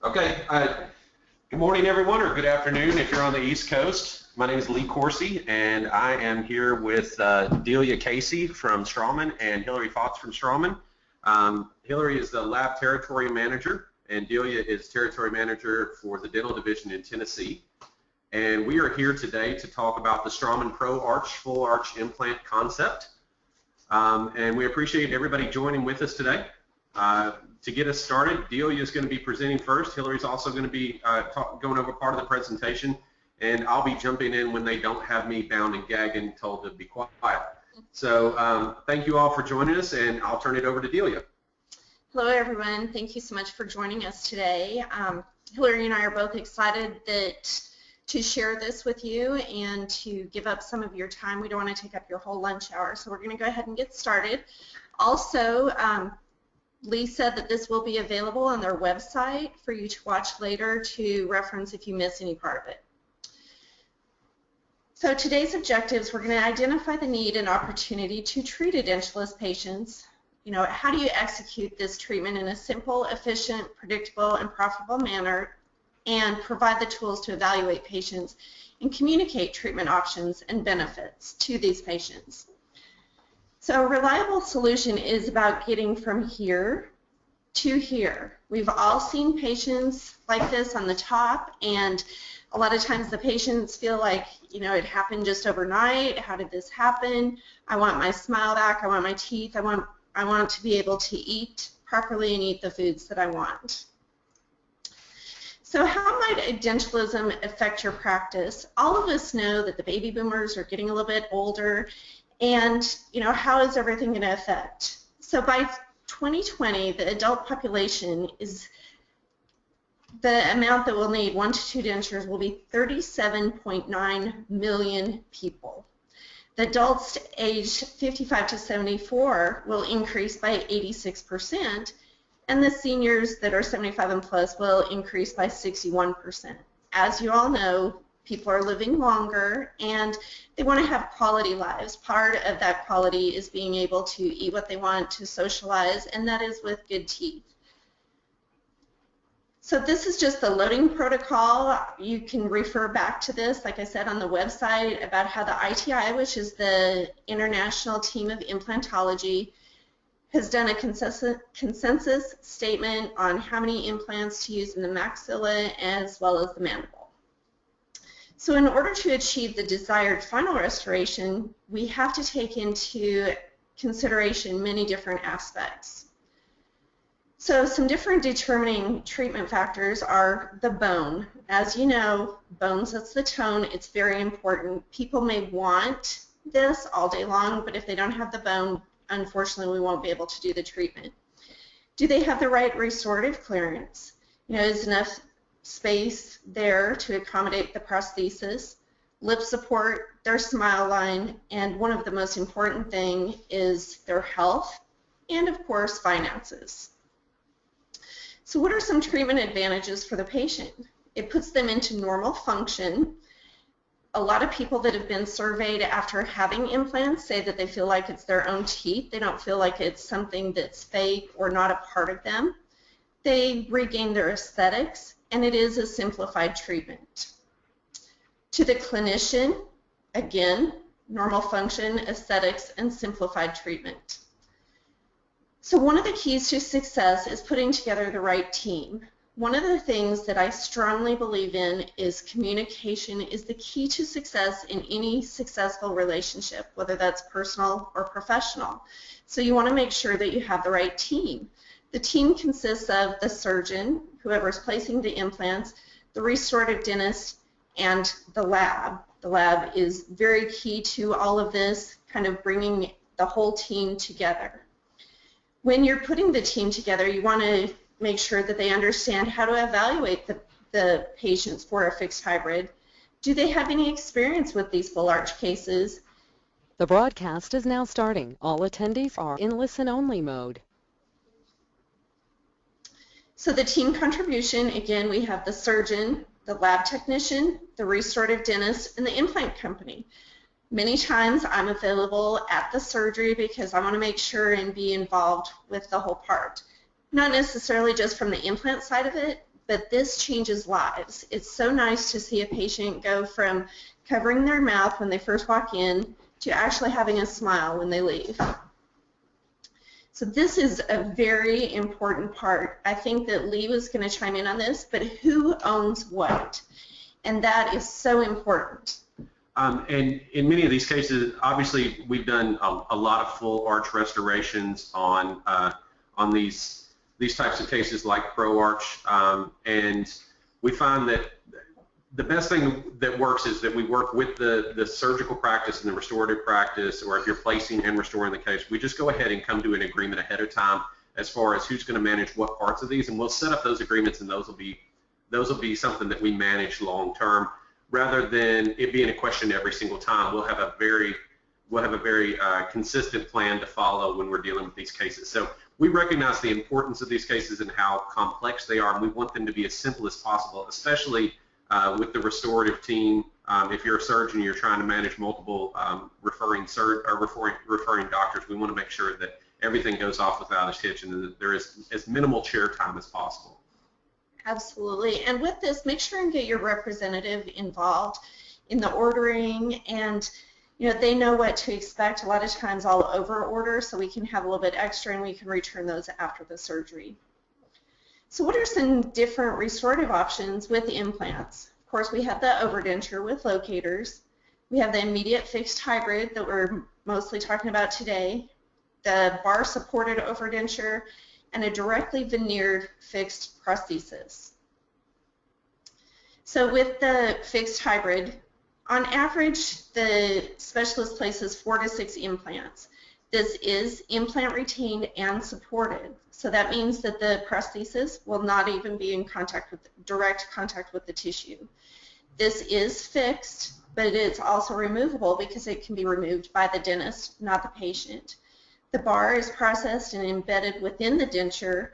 Okay, good morning everyone, or good afternoon if you're on the East Coast. My name is Lee Coursey, and I am here with Delia Casey from Straumann and Hillary Fox from Straumann. Hillary is the lab territory manager, and Delia is territory manager for the dental division in Tennessee. And we are here today to talk about the Straumann Pro Arch Full Arch Implant concept. And we appreciate everybody joining with us today. To get us started, Delia is going to be presenting first. Hillary's also going to be going over part of the presentation, and I'll be jumping in when they don't have me bound and gagged and told to be quiet. So thank you all for joining us, and I'll turn it over to Delia. Hello everyone, thank you so much for joining us today. Hillary and I are both excited to share this with you and to give up some of your time. We don't want to take up your whole lunch hour, so we're going to go ahead and get started. Also, Lee said that this will be available on their website for you to watch later to reference if you miss any part of it. So today's objectives, we're going to identify the need and opportunity to treat edentulous patients. You know, how do you execute this treatment in a simple, efficient, predictable, and profitable manner, and provide the tools to evaluate patients and communicate treatment options and benefits to these patients. So a reliable solution is about getting from here to here. We've all seen patients like this on the top, and a lot of times the patients feel like, you know, it happened just overnight. How did this happen? I want my smile back. I want my teeth. I want to be able to eat properly and eat the foods that I want. So how might edentulism affect your practice? All of us know that the baby boomers are getting a little bit older, and you know, how is everything going to affect? So by 2020, the adult population is the amount that will need 1 to 2 dentures will be 37.9 million people. The adults aged 55 to 74 will increase by 86%, and the seniors that are 75 and plus will increase by 61%. As you all know, people are living longer and they want to have quality lives. Part of that quality is being able to eat what they want, to socialize, and that is with good teeth. So this is just the loading protocol. You can refer back to this, like I said, on the website about how the ITI, which is the International Team of Implantology, has done a consensus statement on how many implants to use in the maxilla as well as the mandible. So in order to achieve the desired final restoration, we have to take into consideration many different aspects. So some different determining treatment factors are the bone. As you know, bone sets the tone. It's very important. People may want this all day long, but if they don't have the bone, unfortunately, we won't be able to do the treatment. Do they have the right restorative clearance? You know, is enough space there to accommodate the prosthesis, lip support, their smile line, and one of the most important thing is their health and, of course, finances. So what are some treatment advantages for the patient? It puts them into normal function. A lot of people that have been surveyed after having implants say that they feel like it's their own teeth. They don't feel like it's something that's fake or not a part of them. They regain their aesthetics, and it is a simplified treatment. To the clinician, again, normal function, aesthetics, and simplified treatment. So one of the keys to success is putting together the right team. One of the things that I strongly believe in is communication is the key to success in any successful relationship, whether that's personal or professional. So you want to make sure that you have the right team. The team consists of the surgeon, whoever's placing the implants, the restorative dentist, and the lab. The lab is very key to all of this, kind of bringing the whole team together. When you're putting the team together, you want to make sure that they understand how to evaluate the patients for a fixed hybrid. Do they have any experience with these full arch cases? The broadcast is now starting. All attendees are in listen-only mode. So the team contribution, again, we have the surgeon, the lab technician, the restorative dentist, and the implant company. Many times I'm available at the surgery because I want to make sure and be involved with the whole part. Not necessarily just from the implant side of it, but this changes lives. It's so nice to see a patient go from covering their mouth when they first walk in to actually having a smile when they leave. So this is a very important part. I think that Lee was going to chime in on this, but who owns what? And that is so important. And in many of these cases, obviously, we've done a lot of full arch restorations on these types of cases like pro-arch, and we find that the best thing that works is that we work with the surgical practice and the restorative practice, or if you're placing and restoring the case, we just go ahead and come to an agreement ahead of time as far as who's going to manage what parts of these, and we'll set up those agreements, and those will be something that we manage long term, rather than it being a question every single time. We'll have a very consistent plan to follow when we're dealing with these cases. So we recognize the importance of these cases and how complex they are, and we want them to be as simple as possible, especially with the restorative team. If you're a surgeon, you're trying to manage multiple referring doctors, we want to make sure that everything goes off without a hitch and that there is as minimal chair time as possible. Absolutely. And with this, make sure and get your representative involved in the ordering, and they know what to expect. A lot of times I'll over order so we can have a little bit extra and we can return those after the surgery. So what are some different restorative options with implants? Of course, we have the overdenture with locators. We have the immediate fixed hybrid that we're mostly talking about today, the bar supported overdenture, and a directly veneered fixed prosthesis. So with the fixed hybrid, on average, the specialist places 4 to 6 implants. This is implant retained and supported. So that means that the prosthesis will not even be in direct contact with the tissue. This is fixed, but it's also removable because it can be removed by the dentist, not the patient. The bar is processed and embedded within the denture.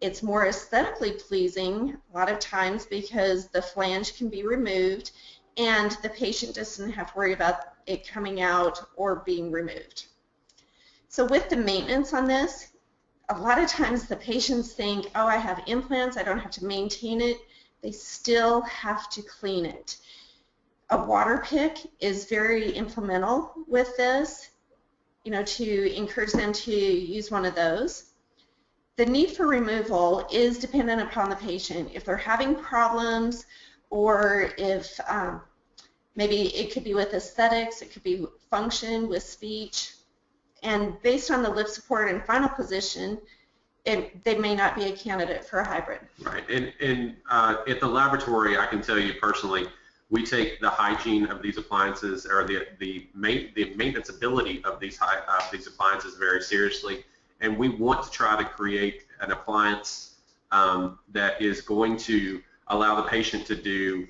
It's more aesthetically pleasing a lot of times because the flange can be removed and the patient doesn't have to worry about it coming out or being removed. So with the maintenance on this, a lot of times the patients think, oh, I have implants, I don't have to maintain it. They still have to clean it. A water pick is very implemental with this, to encourage them to use one of those. The need for removal is dependent upon the patient. If they're having problems, or if maybe it could be with aesthetics, it could be function with speech, and based on the lip support and final position, they may not be a candidate for a hybrid. Right, and at the laboratory, I can tell you personally, we take the hygiene of these appliances, or the maintenance ability of these appliances very seriously, and we want to try to create an appliance that is going to allow the patient to do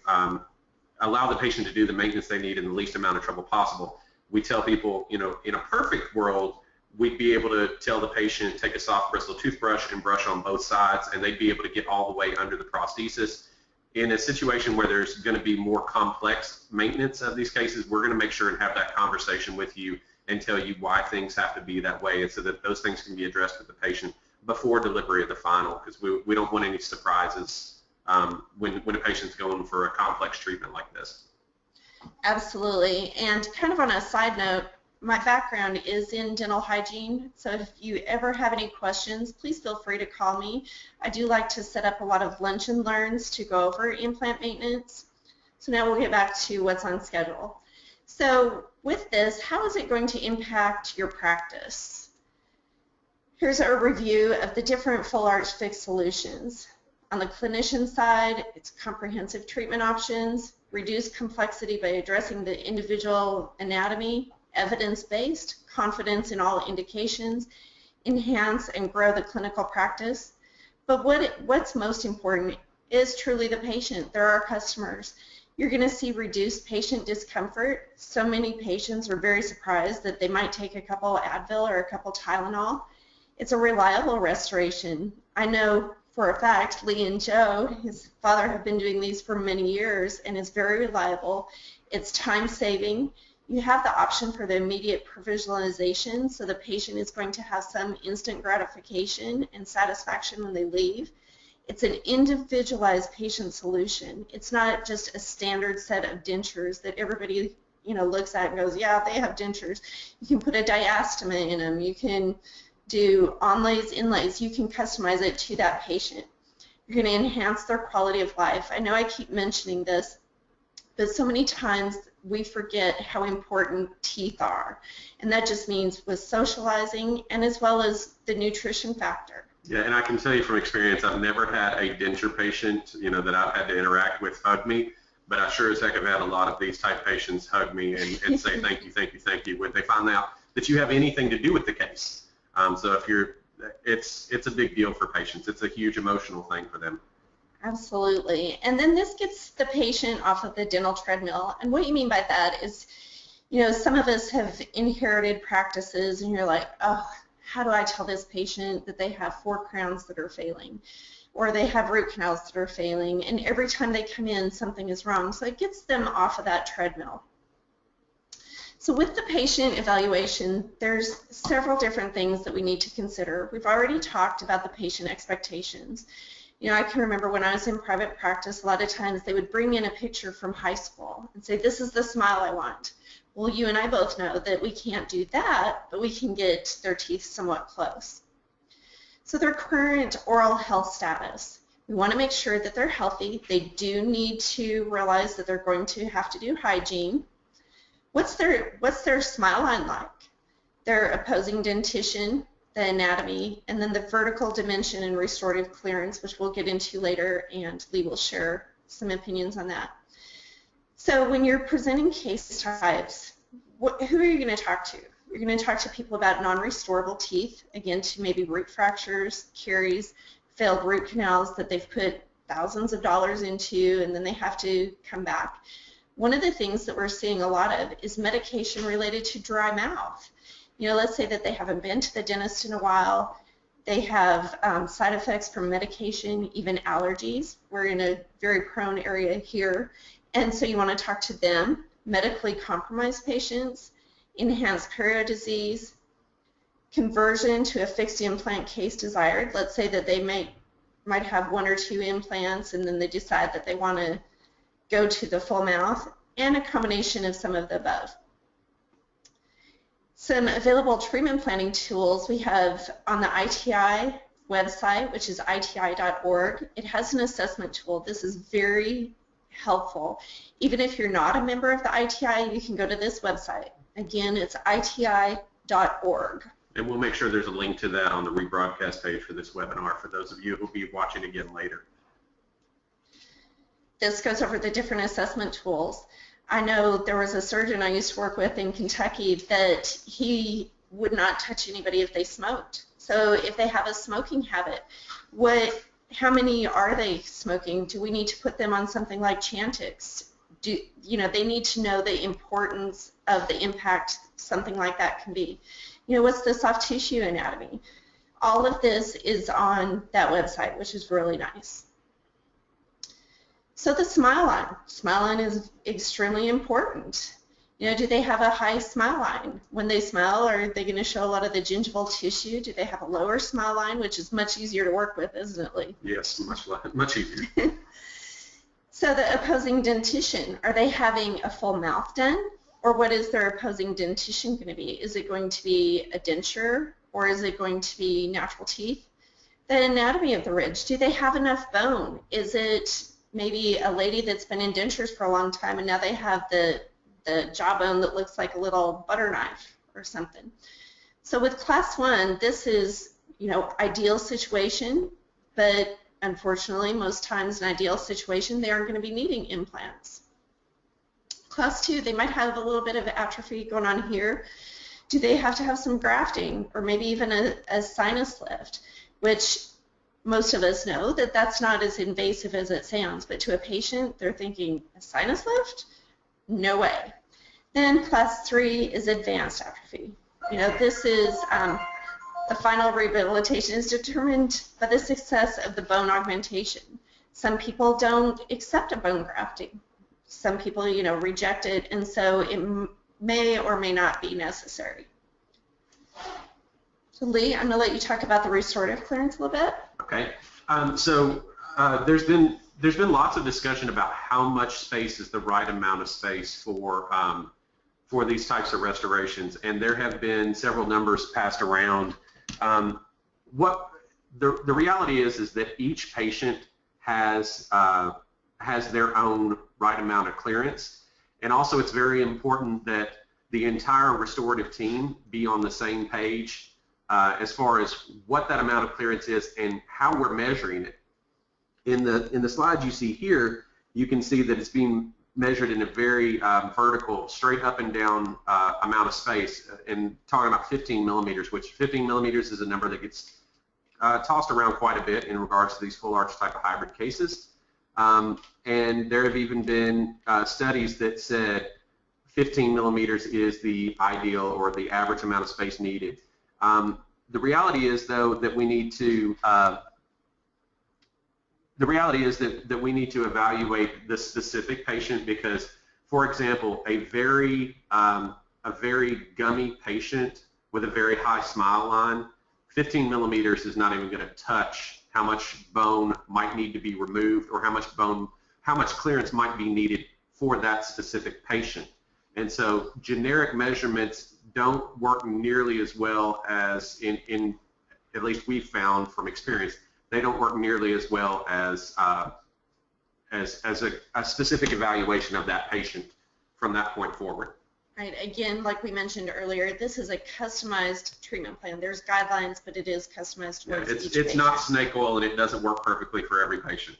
the maintenance they need in the least amount of trouble possible. We tell people, in a perfect world, we'd be able to tell the patient, take a soft bristle toothbrush and brush on both sides, and they'd be able to get all the way under the prosthesis. In a situation where there's going to be more complex maintenance of these cases, we're going to make sure and have that conversation with you and tell you why things have to be that way, and so that those things can be addressed with the patient before delivery of the final, because we don't want any surprises when a patient's going for a complex treatment like this. Absolutely. And kind of on a side note, my background is in dental hygiene, so if you ever have any questions, please feel free to call me. I do like to set up a lot of lunch and learns to go over implant maintenance. So now we'll get back to what's on schedule. So with this, how is it going to impact your practice? Here's a review of the different full arch fixed solutions. On the clinician side, it's comprehensive treatment options, reduce complexity by addressing the individual anatomy, evidence-based, confidence in all indications, enhance and grow the clinical practice. But what's most important is truly the patient. They're our customers. You're going to see reduced patient discomfort. So many patients are very surprised that they might take a couple Advil or a couple Tylenol. It's a reliable restoration. I know for a fact Lee and Joe, his father, have been doing these for many years, and it's very reliable. It's time-saving. You have the option for the immediate provisionalization, so the patient is going to have some instant gratification and satisfaction when they leave. It's an individualized patient solution. It's not just a standard set of dentures that everybody, looks at and goes, yeah, they have dentures. You can put a diastema in them. You can do onlays, inlays. You can customize it to that patient. You're going to enhance their quality of life. I know I keep mentioning this, but so many times we forget how important teeth are. And that just means with socializing and as well as the nutrition factor. Yeah, and I can tell you from experience, I've never had a denture patient, that I've had to interact with hug me, but I sure as heck have had a lot of these type patients hug me and say thank you, thank you, thank you when they find out that you have anything to do with the case. So if it's a big deal for patients. It's a huge emotional thing for them. Absolutely. And then this gets the patient off of the dental treadmill. And what you mean by that is, some of us have inherited practices and you're like, oh, how do I tell this patient that they have 4 crowns that are failing, or they have root canals that are failing, and every time they come in something is wrong. So it gets them off of that treadmill. So with the patient evaluation, there's several different things that we need to consider. We've already talked about the patient expectations. I can remember when I was in private practice, a lot of times they would bring in a picture from high school and say, this is the smile I want. Well, you and I both know that we can't do that, but we can get their teeth somewhat close. So their current oral health status. We want to make sure that they're healthy. They do need to realize that they're going to have to do hygiene. What's their smile line like? Their opposing dentition, the anatomy, and then the vertical dimension and restorative clearance, which we'll get into later, and Lee will share some opinions on that. So when you're presenting case types, who are you going to talk to? You're going to talk to people about non-restorable teeth, again, to maybe root fractures, caries, failed root canals that they've put thousands of dollars into, and then they have to come back. One of the things that we're seeing a lot of is medication related to dry mouth. Let's say that they haven't been to the dentist in a while. They have side effects from medication, even allergies. We're in a very prone area here. And so you want to talk to them, medically compromised patients, enhanced perio disease, conversion to a fixed implant case desired. Let's say that they might have 1 or 2 implants and then they decide that they want to go to the full mouth, and a combination of some of the above. Some available treatment planning tools we have on the ITI website, which is iti.org. It has an assessment tool. This is very helpful. Even if you're not a member of the ITI, you can go to this website. Again, it's iti.org. And we'll make sure there's a link to that on the rebroadcast page for this webinar for those of you who will be watching again later. This goes over the different assessment tools. I know there was a surgeon I used to work with in Kentucky that he would not touch anybody if they smoked. So if they have a smoking habit, how many are they smoking? Do we need to put them on something like Chantix? They need to know the importance of the impact something like that can be. What's the soft tissue anatomy? All of this is on that website, which is really nice. So the smile line is extremely important. Do they have a high smile line? When they smile, are they going to show a lot of the gingival tissue? Do they have a lower smile line, which is much easier to work with, isn't it, Lee? Yes, much easier. So the opposing dentition, are they having a full mouth done? Or what is their opposing dentition going to be? Is it going to be a denture, or is it going to be natural teeth? The anatomy of the ridge, do they have enough bone? Is it maybe a lady that's been in dentures for a long time and now they have the jawbone that looks like a little butter knife or something? So with class 1, this is, ideal situation, but unfortunately most times in ideal situation they aren't going to be needing implants. Class 2, they might have a little bit of atrophy going on here. Do they have to have some grafting or maybe even a sinus lift, which most of us know that that's not as invasive as it sounds, but to a patient, they're thinking, a sinus lift? No way. Then class 3 is advanced atrophy. This is the final rehabilitation is determined by the success of the bone augmentation. Some people don't accept a bone grafting. Some people, reject it, and so it may or may not be necessary. So Lee, I'm going to let you talk about the restorative clearance a little bit. Okay. So There's been lots of discussion about how much space is the right amount of space for these types of restorations, and there have been several numbers passed around. What the reality is that each patient has their own right amount of clearance, and also it's very important that the entire restorative team be on the same page as far as what that amount of clearance is and how we're measuring it. In the slides you see here, you can see that it's being measured in a very vertical, straight up and down amount of space, and talking about 15 millimeters, which 15 millimeters is a number that gets tossed around quite a bit in regards to these full arch type of hybrid cases. And there have even been studies that said 15 millimeters is the ideal or the average amount of space needed. The reality is, though, that we need to evaluate the specific patient, because, for example, a very gummy patient with a very high smile line, 15 millimeters is not even going to touch how much bone might need to be removed or how much clearance might be needed for that specific patient. And so generic measurements don't work nearly as well as at least we've found from experience. They don't work nearly as well as a specific evaluation of that patient from that point forward. Right. Again, like we mentioned earlier, this is a customized treatment plan. There's guidelines, but it is customized towards each patient. It's not snake oil, and it doesn't work perfectly for every patient.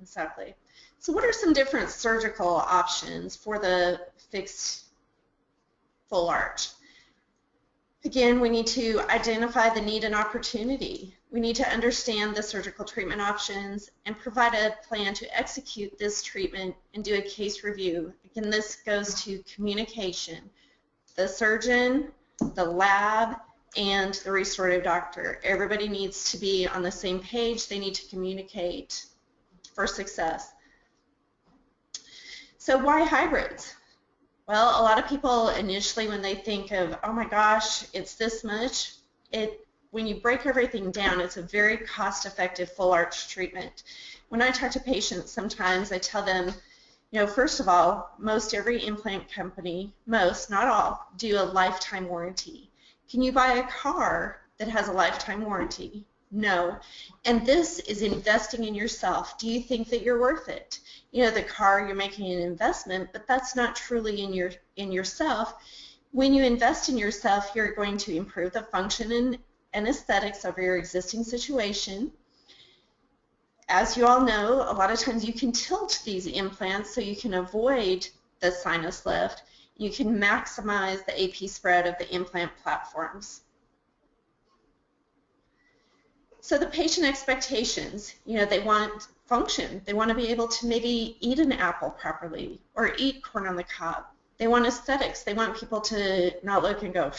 Exactly. So what are some different surgical options for the fixed full arch? Again, we need to identify the need and opportunity. We need to understand the surgical treatment options and provide a plan to execute this treatment and do a case review. Again, this goes to communication. The surgeon, the lab, and the restorative doctor. Everybody needs to be on the same page. They need to communicate for success. So why hybrids? Well, a lot of people initially, when they think of, oh my gosh, it's this much, when you break everything down, it's a very cost-effective full arch treatment. When I talk to patients, sometimes I tell them, you know, first of all, most every implant company, most, not all, do a lifetime warranty. Can you buy a car that has a lifetime warranty? No. And this is investing in yourself. Do you think that you're worth it? You know, the car, you're making an investment, but that's not truly in yourself. When you invest in yourself, you're going to improve the function and aesthetics of your existing situation. As you all know, a lot of times you can tilt these implants so you can avoid the sinus lift. You can maximize the AP spread of the implant platforms. So the patient expectations, you know, they want function. They want to be able to maybe eat an apple properly or eat corn on the cob. They want aesthetics. They want people to not look and go,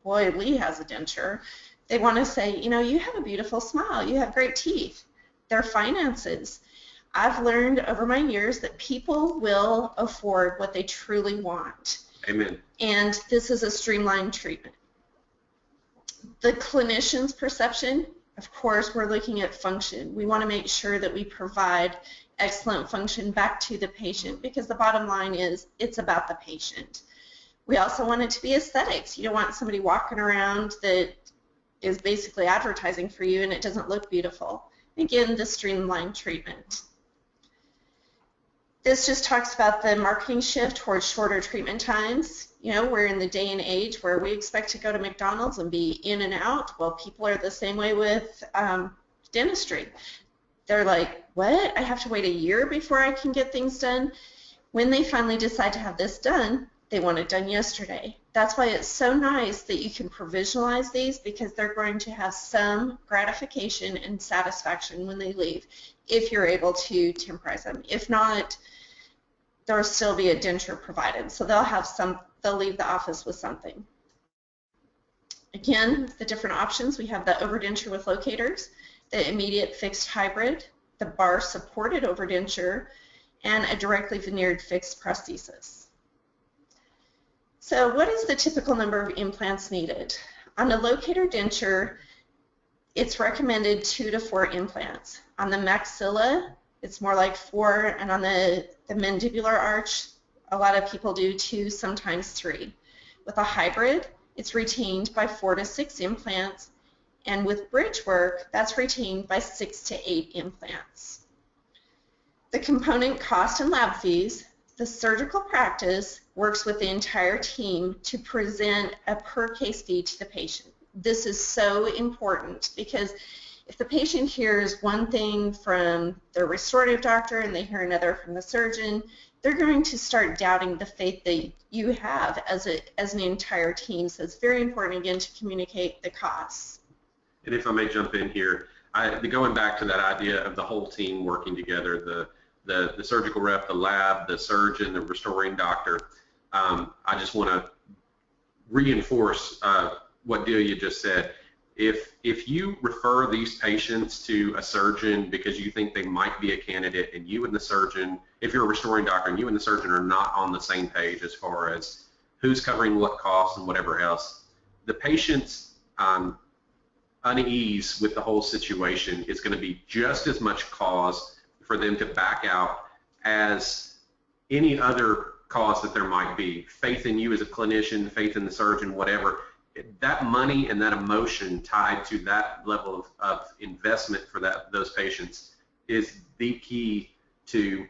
boy, Lee has a denture. They want to say, you know, you have a beautiful smile. You have great teeth. Their finances. I've learned over my years that people will afford what they truly want. Amen. And this is a streamlined treatment. The clinician's perception, of course, we're looking at function. We want to make sure that we provide excellent function back to the patient, because the bottom line is it's about the patient. We also want it to be aesthetics. You don't want somebody walking around that is basically advertising for you and it doesn't look beautiful. Again, the streamlined treatment. This just talks about the marketing shift towards shorter treatment times. You know, we're in the day and age where we expect to go to McDonald's and be in and out. Well, people are the same way with dentistry. They're like, what? I have to wait a year before I can get things done? When they finally decide to have this done, they want it done yesterday. That's why it's so nice that you can provisionalize these, because they're going to have some gratification and satisfaction when they leave if you're able to temporize them. If not, there'll still be a denture provided. So they'll leave the office with something. Again, the different options. We have the overdenture with locators, the immediate fixed hybrid, the bar supported overdenture, and a directly veneered fixed prosthesis. So what is the typical number of implants needed? On a locator denture, it's recommended 2 to 4 implants. On the maxilla, it's more like 4, and on the mandibular arch, a lot of people do 2, sometimes 3. With a hybrid, it's retained by 4 to 6 implants, and with bridge work, that's retained by 6 to 8 implants. The component cost and lab fees, the surgical practice works with the entire team to present a per case fee to the patient. This is so important because if the patient hears one thing from their restorative doctor and they hear another from the surgeon, they're going to start doubting the faith that you have as an entire team. So it's very important, again, to communicate the costs. And if I may jump in here, going back to that idea of the whole team working together, the surgical rep, the lab, the surgeon, the restoring doctor, I just want to reinforce what Delia just said. If you refer these patients to a surgeon because you think they might be a candidate, and you and the surgeon, if you're a restoring doctor and you and the surgeon are not on the same page as far as who's covering what costs and whatever else, the patient's unease with the whole situation is going to be just as much cause for them to back out as any other cause that there might be. Faith in you as a clinician, faith in the surgeon, whatever. That money and that emotion tied to that level of investment for those patients is the key to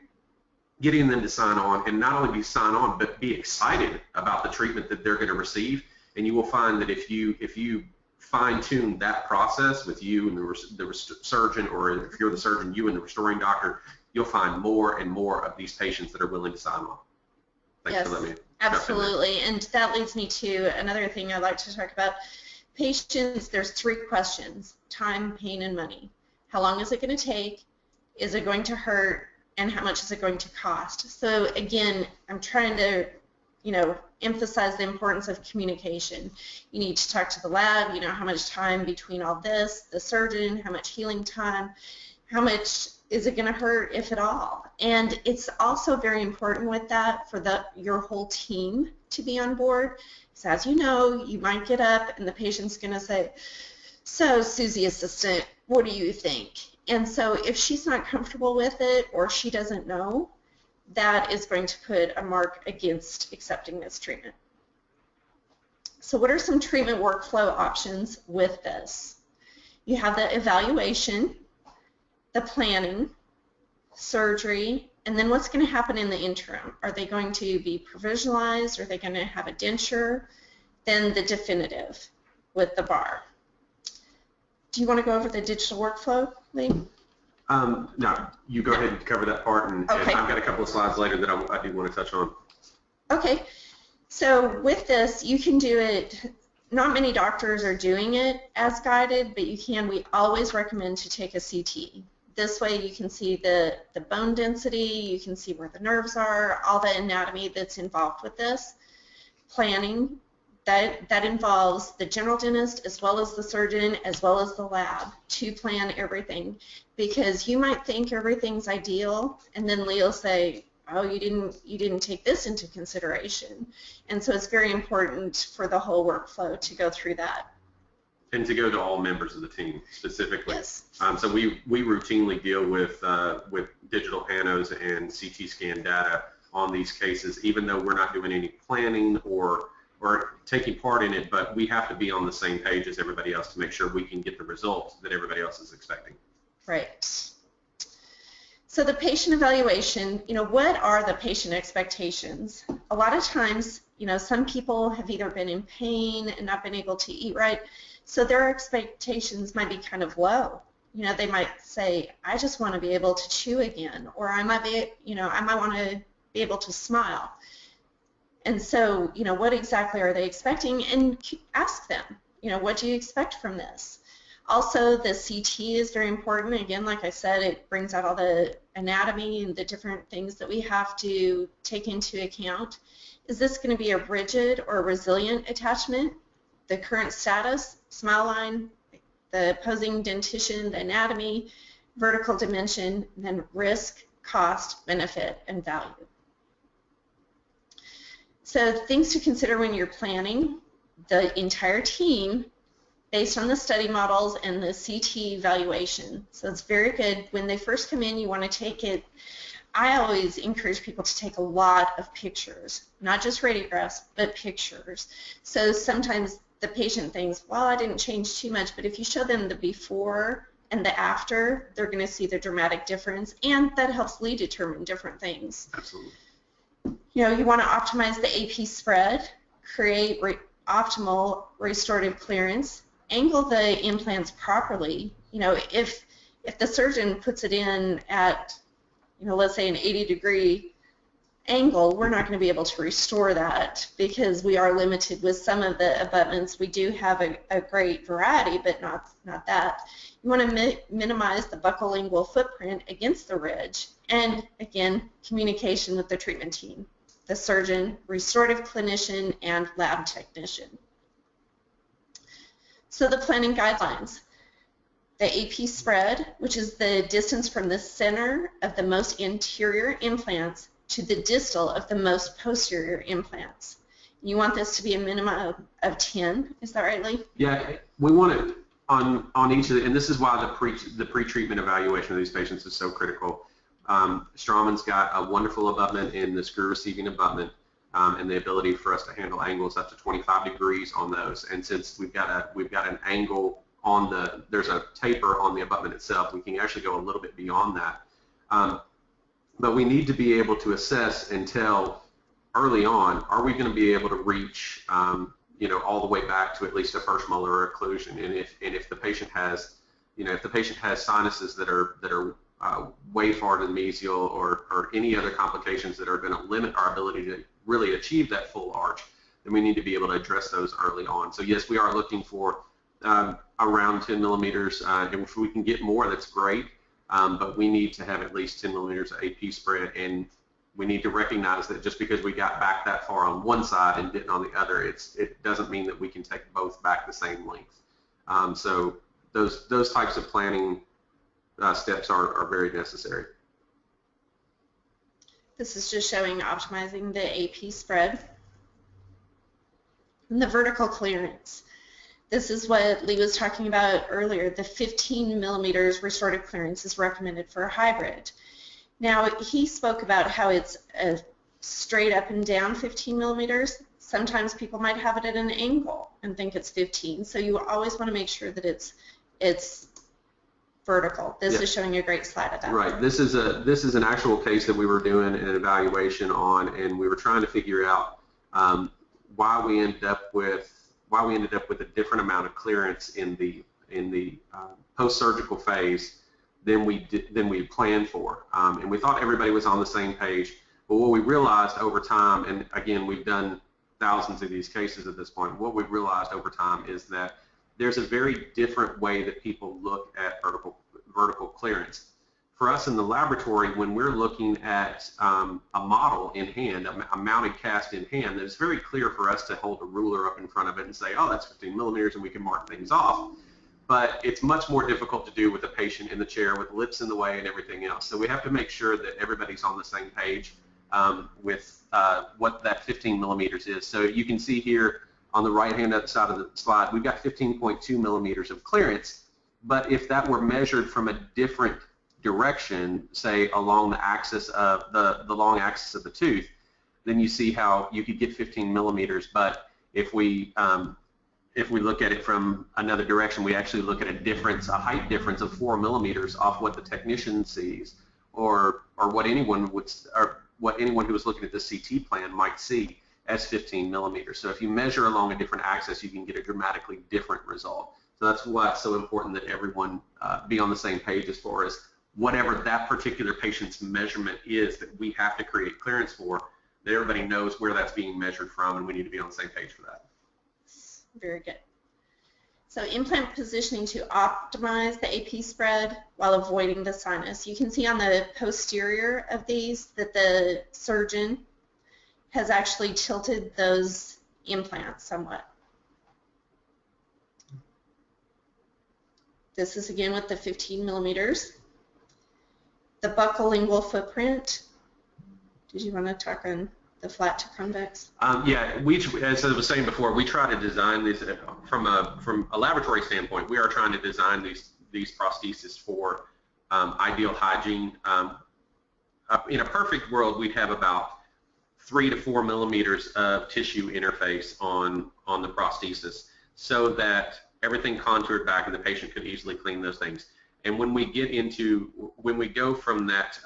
getting them to sign on, and not only be sign on, but be excited about the treatment that they're going to receive. And you will find that if you fine-tune that process with you and the surgeon, or if you're the surgeon, you and the restoring doctor, you'll find more and more of these patients that are willing to sign on. Thanks Yes, for letting me absolutely. And that leads me to another thing I'd like to talk about. Patients, there's 3 questions: time, pain, and money. How long is it going to take? Is it going to hurt? And how much is it going to cost? So again, I'm trying to, emphasize the importance of communication. You need to talk to the lab, how much time between all this, the surgeon, how much healing time, how much is it going to hurt, if at all. And it's also very important with that for your whole team to be on board. So as you know, you might get up and the patient's going to say, "So Susie assistant, what do you think?" And so if she's not comfortable with it, or she doesn't know, that is going to put a mark against accepting this treatment. So what are some treatment workflow options with this? You have the evaluation, the planning, surgery, and then what's going to happen in the interim? Are they going to be provisionalized? Are they going to have a denture? Then the definitive with the bar. Do you want to go over the digital workflow, Lee? No, you go ahead and cover that part, and Okay. I've got a couple of slides later that I do want to touch on. Okay, so with this, you can do it. Not many doctors are doing it as guided, but you can. We always recommend to take a CT. This way you can see the bone density, you can see where the nerves are, all the anatomy that's involved with this. Planning, that involves the general dentist as well as the surgeon as well as the lab to plan everything, because you might think everything's ideal and then Lee will say, "Oh, you didn't take this into consideration." And so it's very important for the whole workflow to go through that. And to go to all members of the team specifically. Yes. So we routinely deal with digital panos and CT scan data on these cases, even though we're not doing any planning or taking part in it, but we have to be on the same page as everybody else to make sure we can get the results that everybody else is expecting. Right. So the patient evaluation, what are the patient expectations? A lot of times, some people have either been in pain and not been able to eat right, so their expectations might be kind of low. They might say, "I just want to be able to chew again," or I might want to be able to smile. And so, what exactly are they expecting? And ask them, what do you expect from this? Also, the CT is very important. Again, like I said, it brings out all the anatomy and the different things that we have to take into account. Is this going to be a rigid or a resilient attachment? The current status, smile line, the opposing dentition, the anatomy, vertical dimension, and then risk, cost, benefit, and value. So things to consider when you're planning. The entire team based on the study models and the CT evaluation. So it's very good. When they first come in, you want to take it. I always encourage people to take a lot of pictures, not just radiographs, but pictures. So sometimes the patient thinks, well, I didn't change too much, but if you show them the before and the after, they're going to see the dramatic difference, and that helps Lee determine different things. Absolutely. You know, you want to optimize the AP spread, create optimal restorative clearance, angle the implants properly. You know, if the surgeon puts it in at, you know, let's say an 80-degree angle, we're not going to be able to restore that because we are limited with some of the abutments. We do have a great variety, but not that. You want to minimize the buccal-lingual footprint against the ridge, and again, communication with the treatment team, the surgeon, restorative clinician, and lab technician. So the planning guidelines. The AP spread, which is the distance from the center of the most anterior implants to the distal of the most posterior implants. You want this to be a minimum of 10. Is that right, Lee? Yeah, we want it on each of the, and this is why the pre-treatment evaluation of these patients is so critical. Straumann's got a wonderful abutment in the screw receiving abutment, and the ability for us to handle angles up to 25 degrees on those. And since we've got an angle on there's a taper on the abutment itself, we can actually go a little bit beyond that. But we need to be able to assess and tell early on, are we going to be able to reach, you know, all the way back to at least a first molar occlusion? And if the patient has, you know, if the patient has sinuses that are way far to the mesial or any other complications that are going to limit our ability to really achieve that full arch, then we need to be able to address those early on. So yes, we are looking for around 10 millimeters, and if we can get more, that's great, but we need to have at least 10 millimeters of AP spread, and we need to recognize that just because we got back that far on one side and didn't on the other, it doesn't mean that we can take both back the same length. So those types of planning steps are very necessary. This is just showing optimizing the AP spread. And the vertical clearance. This is what Lee was talking about earlier. The 15 millimeters restorative clearance is recommended for a hybrid. Now, he spoke about how it's a straight up and down 15 millimeters. Sometimes people might have it at an angle and think it's 15. So you always want to make sure that it's vertical. This is showing a great slide of that. Right. This is an actual case that we were doing an evaluation on, and we were trying to figure out why we ended up with a different amount of clearance in the post-surgical phase than we planned for. And we thought everybody was on the same page. But what we realized over time, and again, we've done thousands of these cases at this point, what we've realized over time is that there's a very different way that people look at vertical clearance. For us in the laboratory, when we're looking at a model in hand, a mounted cast in hand, it's very clear for us to hold a ruler up in front of it and say, oh, that's 15 millimeters, and we can mark things off. But it's much more difficult to do with a patient in the chair with lips in the way and everything else. So we have to make sure that everybody's on the same page with what that 15 millimeters is. So you can see here on the right-hand side of the slide, we've got 15.2 millimeters of clearance. But if that were measured from a different direction, say along the axis of the long axis of the tooth, then you see how you could get 15 millimeters. But if we look at it from another direction, we actually look at a height difference of 4 millimeters off what the technician sees, or what anyone who was looking at the CT plan might see as 15 millimeters. So if you measure along a different axis, you can get a dramatically different result. So that's why it's so important that everyone be on the same page as far as whatever that particular patient's measurement is that we have to create clearance for, that everybody knows where that's being measured from, and we need to be on the same page for that. Very good. So implant positioning to optimize the AP spread while avoiding the sinus. You can see on the posterior of these that the surgeon has actually tilted those implants somewhat. This is again with the 15 millimeters. The buccal-lingual footprint. Did you want to talk on the flat to convex? Yeah, as I was saying before, we try to design these from a laboratory standpoint. We are trying to design these prostheses for ideal hygiene. In a perfect world, we'd have about 3 to 4 millimeters of tissue interface on the prosthesis, so that everything contoured back and the patient could easily clean those things. And when we go from that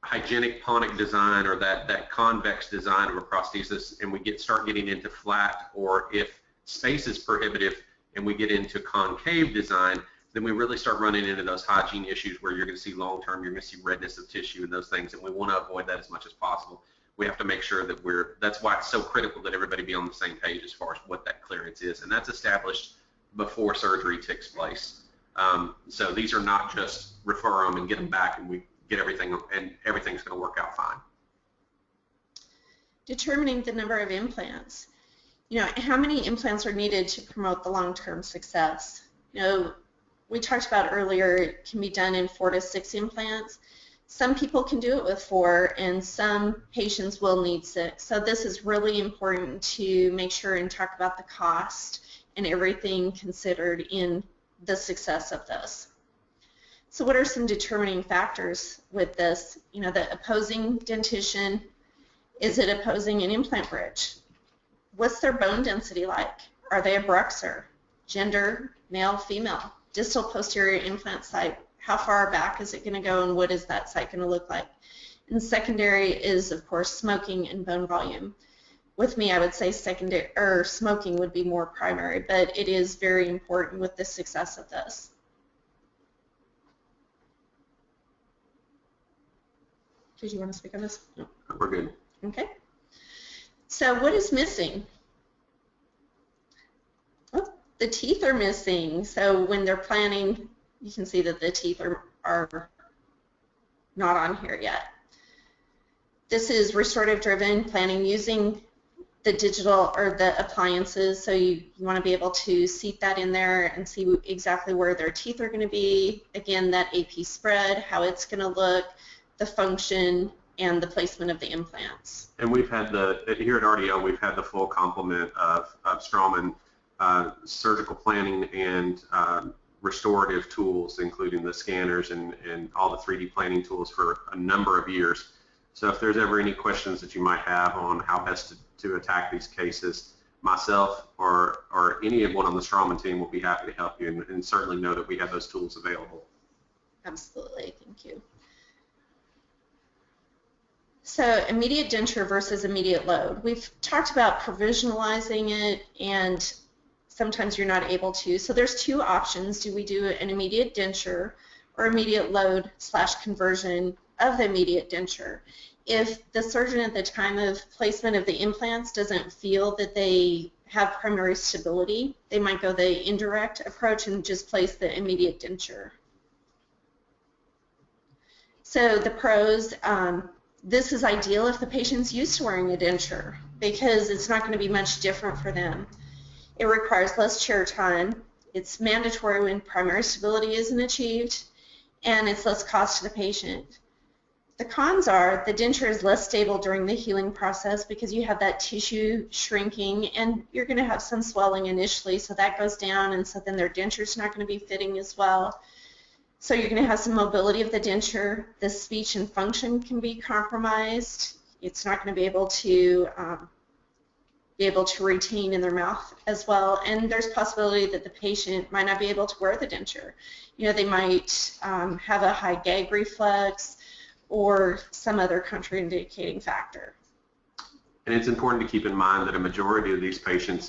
hygienic ponic design or that convex design of a prosthesis, and we start getting into flat, or if space is prohibitive and we get into concave design, then we really start running into those hygiene issues where you're going to see long-term, you're going to see redness of tissue and those things, and we want to avoid that as much as possible. We have to make sure that that's why it's so critical that everybody be on the same page as far as what that clearance is, and that's established before surgery takes place. So these are not just refer them and get them back and we get everything, and everything's going to work out fine. Determining the number of implants. How many implants are needed to promote the long-term success? We talked about earlier, it can be done in 4 to 6 implants. Some people can do it with 4, and some patients will need 6. So this is really important to make sure and talk about the cost and everything considered in the success of this. So what are some determining factors with this? The opposing dentition. Is it opposing an implant bridge? What's their bone density like? Are they a bruxer? Gender, male, female? Distal posterior implant site. How far back is it going to go, and what is that site going to look like? And secondary is, of course, smoking and bone volume. With me, I would say secondary or smoking would be more primary, but it is very important with the success of this. Did you want to speak on this? No. We're good. Okay. So what is missing? Oh, the teeth are missing. So when they're planning, you can see that the teeth are not on here yet. This is restorative driven planning using the digital or the appliances, so you want to be able to seat that in there and see exactly where their teeth are going to be. Again, that AP spread, how it's going to look, the function, and the placement of the implants. And we've had here at RDL, we've had the full complement of Straumann surgical planning and restorative tools, including the scanners and all the 3D planning tools for a number of years. So if there's ever any questions that you might have on how best to attack these cases, myself or anyone on the Straumann team will be happy to help you, and certainly know that we have those tools available. Absolutely, thank you. So immediate denture versus immediate load. We've talked about provisionalizing it, and sometimes you're not able to. So there's 2 options. Do we do an immediate denture or immediate load / conversion of the immediate denture? If the surgeon at the time of placement of the implants doesn't feel that they have primary stability, they might go the indirect approach and just place the immediate denture. So the pros, this is ideal if the patient's used to wearing a denture, because it's not going to be much different for them. It requires less chair time, it's mandatory when primary stability isn't achieved, and it's less cost to the patient. The cons are the denture is less stable during the healing process because you have that tissue shrinking, and you're going to have some swelling initially, so that goes down, and so then their denture's not going to be fitting as well. So you're going to have some mobility of the denture. The speech and function can be compromised. It's not going to be able to retain in their mouth as well, and there's possibility that the patient might not be able to wear the denture. They might have a high gag reflex or some other contraindicating factor. And it's important to keep in mind that a majority of these patients,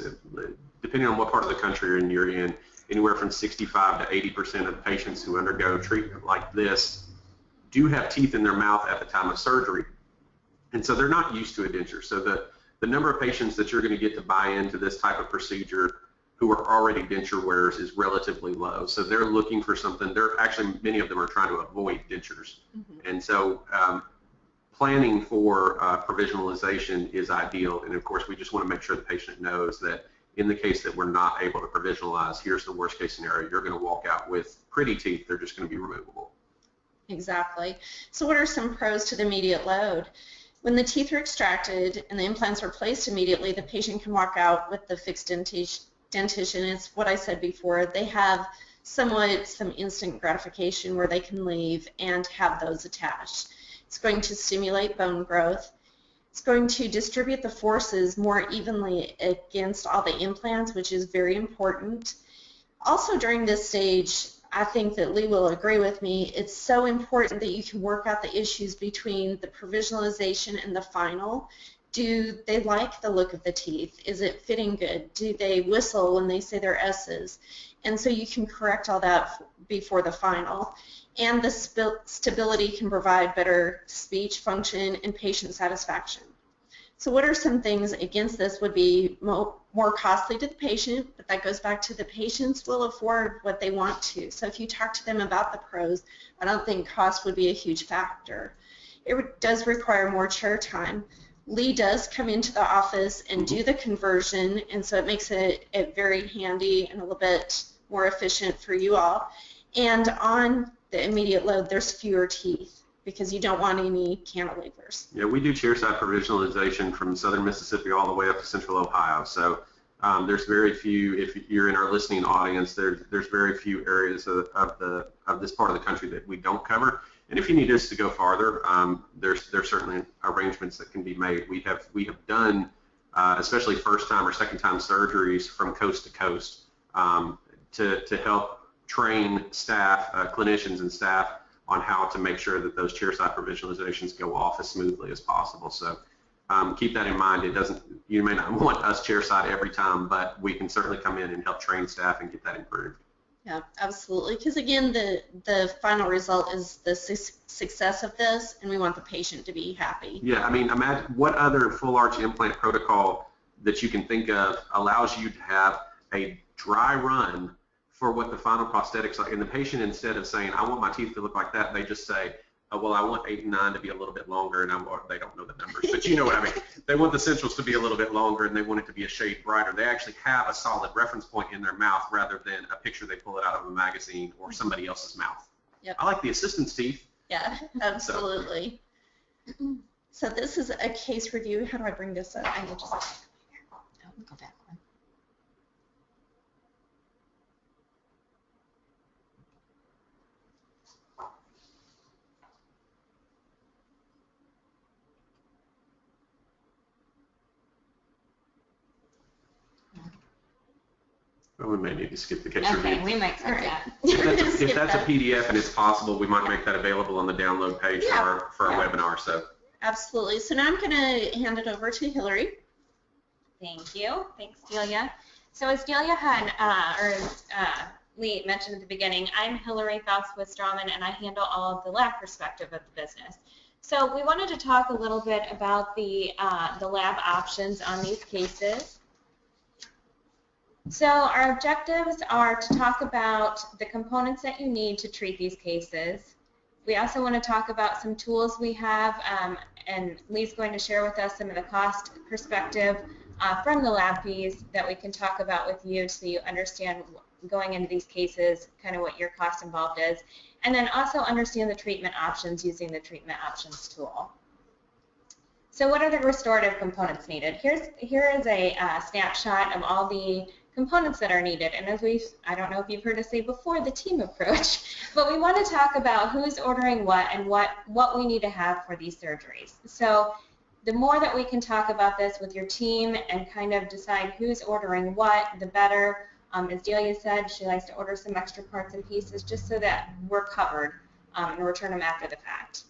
depending on what part of the country you're in, anywhere from 65 to 80% of the patients who undergo treatment like this do have teeth in their mouth at the time of surgery. And so they're not used to a denture. So the number of patients that you're going to get to buy into this type of procedure who are already denture wearers is relatively low. So they're looking for something. They're actually, many of them are trying to avoid dentures. Mm-hmm. And so planning for provisionalization is ideal. And of course, we just want to make sure the patient knows that in the case that we're not able to provisionalize, here's the worst case scenario. You're going to walk out with pretty teeth. They're just going to be removable. Exactly. So what are some pros to the immediate load? When the teeth are extracted and the implants are placed immediately, the patient can walk out with the fixed dentition. It's what I said before. They have somewhat some instant gratification where they can leave and have those attached. It's going to stimulate bone growth. It's going to distribute the forces more evenly against all the implants, which is very important. Also during this stage, I think that Lee will agree with me, it's so important that you can work out the issues between the provisionalization and the final. Do they like the look of the teeth? Is it fitting good? Do they whistle when they say their S's? And so you can correct all that before the final. And the stability can provide better speech function and patient satisfaction. So what are some things against this would be more costly to the patient, but that goes back to the patients will afford what they want to. So if you talk to them about the pros, I don't think cost would be a huge factor. It does require more chair time. Lee does come into the office and do the conversion, and so it makes it very handy and a little bit more efficient for you all. And on the immediate load, there's fewer teeth, because you don't want any cantilevers. Yeah, we do chairside provisionalization from southern Mississippi all the way up to central Ohio. So there's very few, if you're in our listening audience, there's very few areas of this part of the country that we don't cover. And if you need us to go farther, there's certainly arrangements that can be made. We have done, especially first time or second time surgeries from coast to coast to help train staff, clinicians and staff, on how to make sure that those chairside provisionalizations go off as smoothly as possible. So keep that in mind. You may not want us chairside every time, but we can certainly come in and help train staff and get that improved. Yeah, absolutely. Because again, the final result is the success of this, and we want the patient to be happy. Yeah, I mean, imagine what other full arch implant protocol that you can think of allows you to have a dry run for what the final prosthetics are. And the patient, instead of saying, I want my teeth to look like that, they just say, oh, well, I want 8 and 9 to be a little bit longer, and they don't know the numbers, but you know what I mean. They want the centrals to be a little bit longer, and they want it to be a shade brighter. They actually have a solid reference point in their mouth rather than a picture they pull it out of a magazine or somebody else's mouth. Yep. I like the assistant's teeth. Yeah, absolutely. So this is a case review. How do I bring this up? I will just go back one. Well, we may need to skip the case Okay, review. we might skip that. If that's a PDF and it's possible, we might make that available on the download page for our webinar. So absolutely. So now I'm going to hand it over to Hillary. Thank you. Thanks, Delia. So as Delia had, Lee mentioned at the beginning, I'm Hillary Faust with Straumann, and I handle all of the lab perspective of the business. So we wanted to talk a little bit about the lab options on these cases. So our objectives are to talk about the components that you need to treat these cases. We also want to talk about some tools we have, and Lee's going to share with us some of the cost perspective from the lab fees that we can talk about with you so you understand going into these cases kind of what your cost involved is, and then also understand the treatment options using the treatment options tool. So what are the restorative components needed? Here is a snapshot of all the components that are needed, and as I don't know if you've heard us say before, the team approach, but we want to talk about who's ordering what and what we need to have for these surgeries. So the more that we can talk about this with your team and kind of decide who's ordering what, the better. As Delia said, she likes to order some extra parts and pieces just so that we're covered and return them after the fact.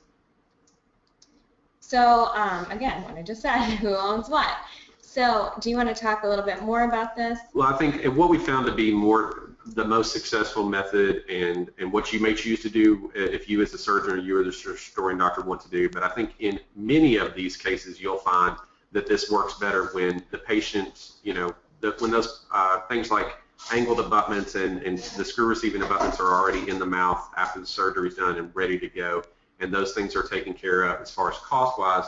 So again, want to decide who owns what. So do you want to talk a little bit more about this? Well, I think what we found to be the most successful method and what you may choose to do if you as a surgeon or you as a restoring doctor want to do, but I think in many of these cases you'll find that this works better when the patient, when those things like angled abutments and the screw receiving abutments are already in the mouth after the surgery is done and ready to go, and those things are taken care of as far as cost-wise.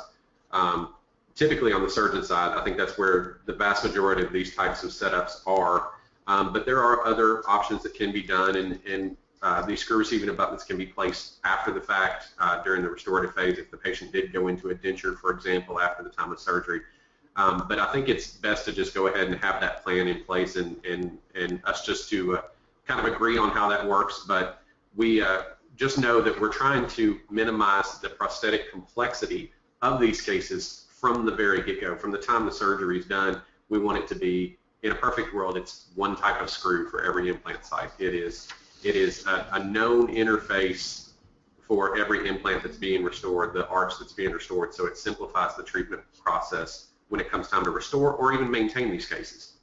Typically on the surgeon side, I think that's where the vast majority of these types of setups are. But there are other options that can be done, and these screw receiving abutments can be placed after the fact during the restorative phase if the patient did go into a denture, for example, after the time of surgery. But I think it's best to just go ahead and have that plan in place and us just to kind of agree on how that works. But we just know that we're trying to minimize the prosthetic complexity of these cases from the very get-go. From the time the surgery is done, we want it to be, in a perfect world, it's one type of screw for every implant site. It is a known interface for every implant that's being restored, the arch that's being restored, so it simplifies the treatment process when it comes time to restore or even maintain these cases.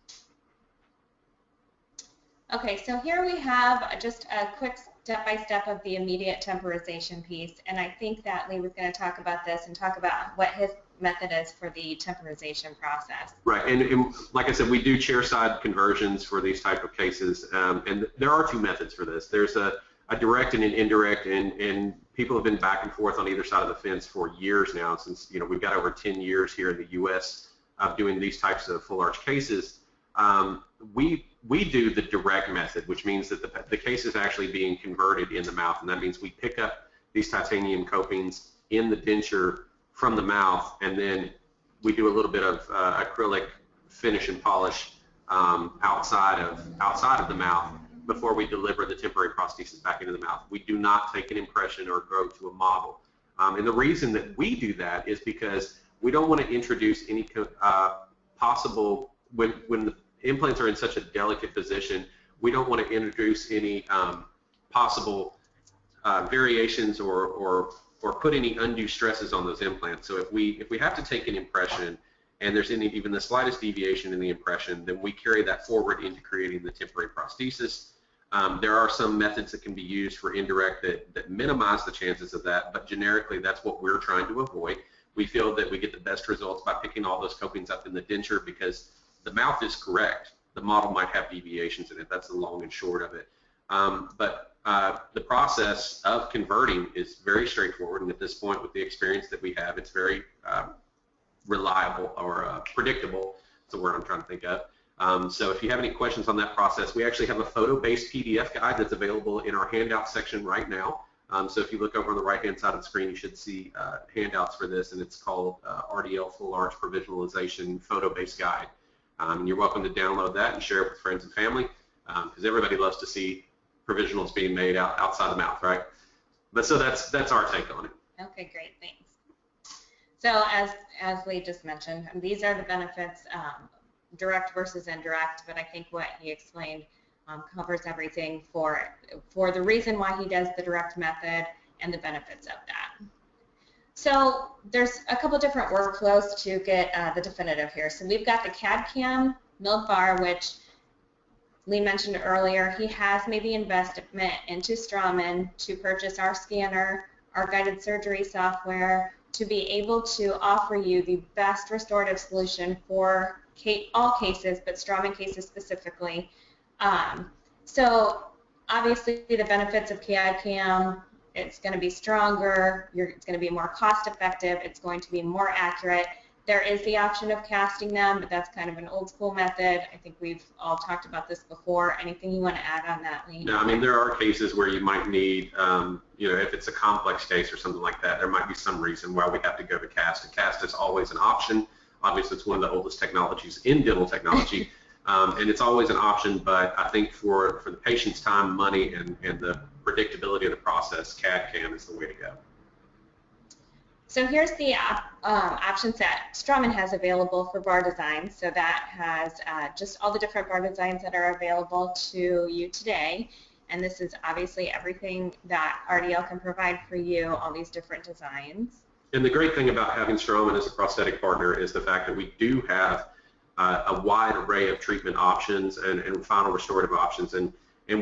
Okay, so here we have just a quick step-by-step of the immediate temporization piece, and I think that Lee was going to talk about this and talk about what his method is for the temporization process. Right, and like I said, we do chair-side conversions for these type of cases, and there are two methods for this. There's a direct and an indirect, and people have been back and forth on either side of the fence for years now, since we've got over 10 years here in the U.S. of doing these types of full arch cases. We do the direct method, which means that the case is actually being converted in the mouth, and that means we pick up these titanium copings in the denture from the mouth, and then we do a little bit of acrylic finish and polish outside of the mouth before we deliver the temporary prosthesis back into the mouth. We do not take an impression or grow to a model. And the reason that we do that is because we don't want to introduce any possible, when the implants are in such a delicate position, we don't want to introduce any possible variations or put any undue stresses on those implants. So if we have to take an impression and there's even the slightest deviation in the impression, then we carry that forward into creating the temporary prosthesis. There are some methods that can be used for indirect that minimize the chances of that, but generically that's what we're trying to avoid. We feel that we get the best results by picking all those copings up in the denture because the mouth is correct. The model might have deviations in it. That's the long and short of it. But the process of converting is very straightforward, and at this point, with the experience that we have, it's very reliable or predictable. That's the word I'm trying to think of. So if you have any questions on that process, we actually have a photo-based PDF guide that's available in our handout section right now. So if you look over on the right-hand side of the screen, you should see handouts for this, and it's called RDL Full Arch Provisionalization Photo-Based Guide. And you're welcome to download that and share it with friends and family, because everybody loves to see provisionals being made outside the mouth, right? But so that's our take on it. Okay, great, thanks. So as Lee just mentioned, these are the benefits, direct versus indirect, but I think what he explained covers everything for the reason why he does the direct method and the benefits of that. So there's a couple different workflows to get the definitive here. So we've got the CAD/CAM milled bar, which Lee mentioned earlier. He has made the investment into Straumann to purchase our scanner, our guided surgery software, to be able to offer you the best restorative solution for all cases, but Straumann cases specifically. So obviously the benefits of CAD/CAM, it's going to be stronger, it's going to be more cost effective, it's going to be more accurate. There is the option of casting them, but that's kind of an old school method. I think we've all talked about this before. Anything you want to add on that, Lee? No, I mean, there are cases where you might need, if it's a complex case or something like that, there might be some reason why we have to go to cast. A cast is always an option. Obviously, it's one of the oldest technologies in dental technology, and it's always an option, but I think for the patient's time, money, and the predictability of the process, CAD/CAM is the way to go. So here's the options that Straumann has available for bar designs. So that has just all the different bar designs that are available to you today. And this is obviously everything that RDL can provide for you, all these different designs. And the great thing about having Straumann as a prosthetic partner is the fact that we do have a wide array of treatment options and final restorative options. And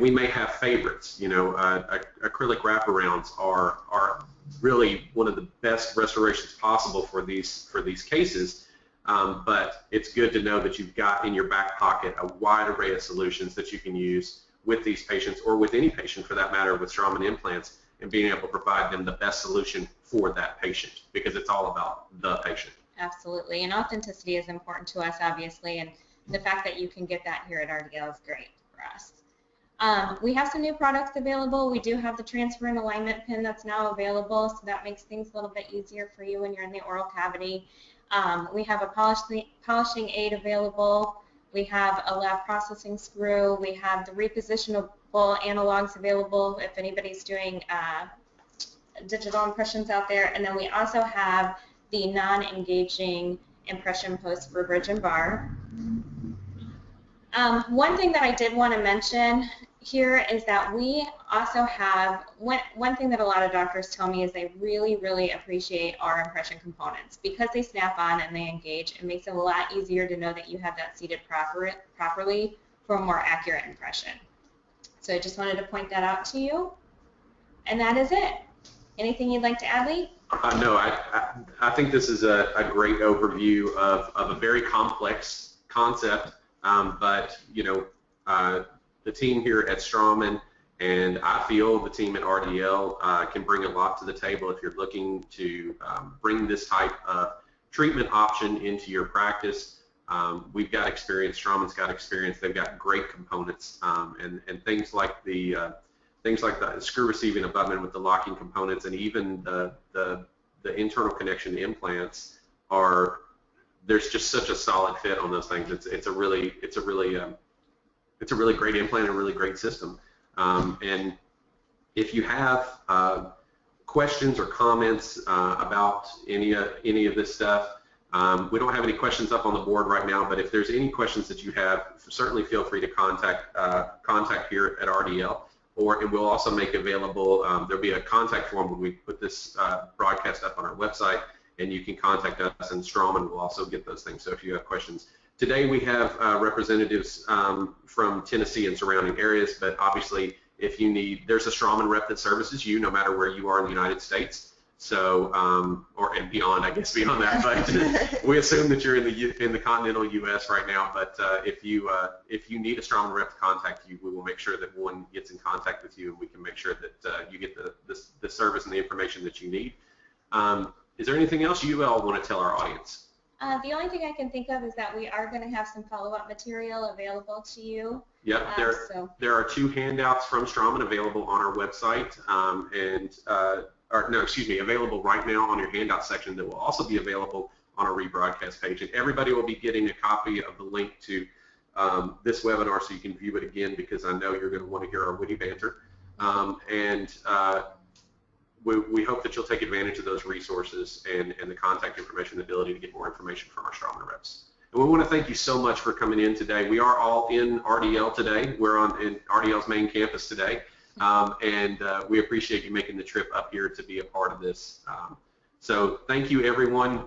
we may have favorites. Acrylic wraparounds are really one of the best restorations possible for these cases, but it's good to know that you've got in your back pocket a wide array of solutions that you can use with these patients, or with any patient for that matter, with Straumann implants, and being able to provide them the best solution for that patient, because it's all about the patient. Absolutely, and authenticity is important to us, obviously, and the fact that you can get that here at RDL is great for us. We have some new products available. We do have the transfer and alignment pin that's now available, so that makes things a little bit easier for you when you're in the oral cavity. We have a polishing aid available. We have a lab processing screw. We have the repositionable analogs available if anybody's doing digital impressions out there. And then we also have the non-engaging impression post for bridge and bar. One thing that I did want to mention here is that we also have, one thing that a lot of doctors tell me is they really, really appreciate our impression components. Because they snap on and they engage, it makes it a lot easier to know that you have that seated properly for a more accurate impression. So I just wanted to point that out to you. And that is it. Anything you'd like to add, Lee? No, I think this is a great overview of a very complex concept, but you know, the team here at Straumann and I feel the team at RDL can bring a lot to the table if you're looking to bring this type of treatment option into your practice. We've got experience, Straumann's got experience, they've got great components, and things like the screw receiving abutment with the locking components, and even the internal connection implants are, there's just such a solid fit on those things. It's a really great implant and a really great system. And if you have questions or comments about any of this stuff, we don't have any questions up on the board right now, but if there's any questions that you have, certainly feel free to contact here at RDL, and we'll also make available, there'll be a contact form when we put this broadcast up on our website, and you can contact us, and Straumann will also get those things. So if you have questions. Today we have representatives from Tennessee and surrounding areas, but obviously if you need, there's a Straumann rep that services you no matter where you are in the United States. So, and beyond, I guess, beyond that, but we assume that you're in the continental U.S. right now. But if you need a Straumann rep to contact you, we will make sure that one gets in contact with you, and we can make sure that you get the service and the information that you need. Is there anything else you all want to tell our audience? The only thing I can think of is that we are going to have some follow-up material available to you. Yep, there are 2 handouts from Straumann available on our website, available right now on your handout section that will also be available on our rebroadcast page. And everybody will be getting a copy of the link to this webinar so you can view it again, because I know you're going to want to hear our witty banter. We hope that you'll take advantage of those resources and the contact information, the ability to get more information from our Straumann reps. And we want to thank you so much for coming in today. We are all in RDL today. We're in RDL's main campus today. We appreciate you making the trip up here to be a part of this. So thank you everyone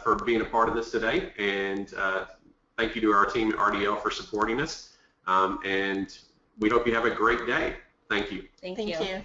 for being a part of this today, and thank you to our team at RDL for supporting us, and we hope you have a great day. Thank you. Thank you.